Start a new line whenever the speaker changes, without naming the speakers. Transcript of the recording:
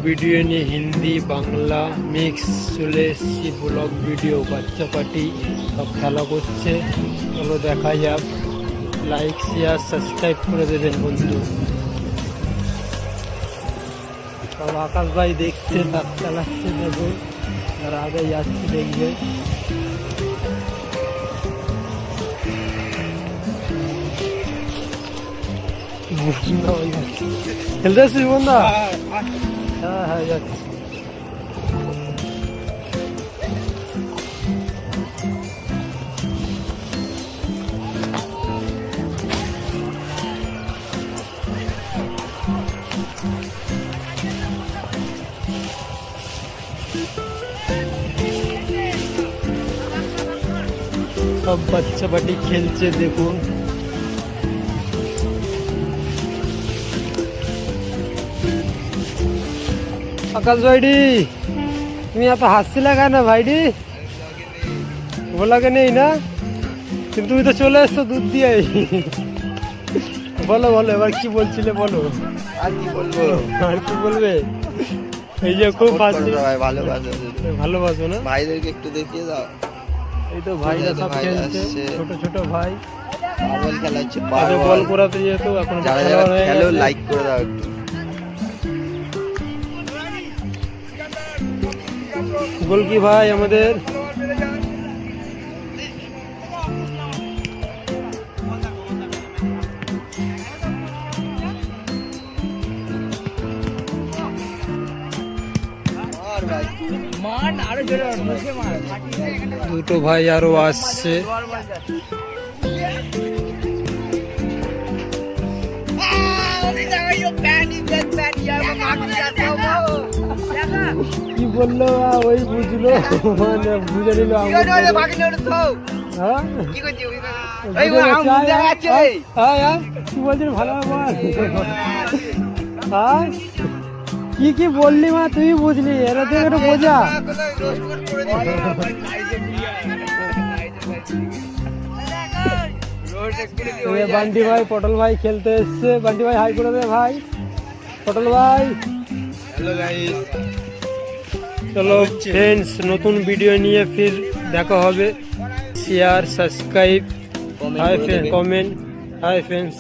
Video নিয়ে Hindi Bangla mix চলে এসেছি। ব্লগ ভিডিও, বাচ্চা পার্টি সব খেলা করছে, চলো দেখা যাক। লাইক শেয়ার সাবস্ক্রাইব করে দেবেন বন্ধু। সব আকাশ ভাই দেখছে, তার চালাচ্ছে, দেখো তার আগে যাচ্ছে, দেখবে। খেলতে আসছিস বন্ধা? হ্যাঁ হ্যাঁ যাচ্ছি। সব বাচ্চা পাটি খেলছে, দেখুন। আকাশ ভাইডি, তুমি এত হাসছিলে কেন ভাইডি? ভোলাকে নেই না, কিন্তু তুমি তো চলে এসছো দুধ দিয়ে। বলো বলো, এবার কি বলছিলে বলো।
আর কি বলবো,
আর কি বলবে? এই যে খুব ভালোবাসো না
ভাইদেরকে একটু দেখিয়ে দাও।
এই তো ভাইরা সব খেলছে, ছোট ছোট ভাই
মার্বেল খেলা হচ্ছে।
বল করাতে যেহেতু এখন
খেলো, লাইক করে দাও একটু।
গোল কি ভাই আমাদের? দুটো ভাই আরো আসছে। কি বললো ওই বুঝলো, মানে বুঝে নিল। কি বলছিস ভালো বল। কি কি বললি মা, তুই বুঝলি, এরা থেকে একটু বোঝা। বান্টি ভাই পটল ভাই খেলতে এসছে। বান্টি ভাই হাই করে দে ভাই। পটল ভাই
হ্যালো গাইস।
চলো ফ্রেন্ডস, নতুন ভিডিও নিয়ে ফির দেখা হবে। Share subscribe, hi friend, comment, hi friends.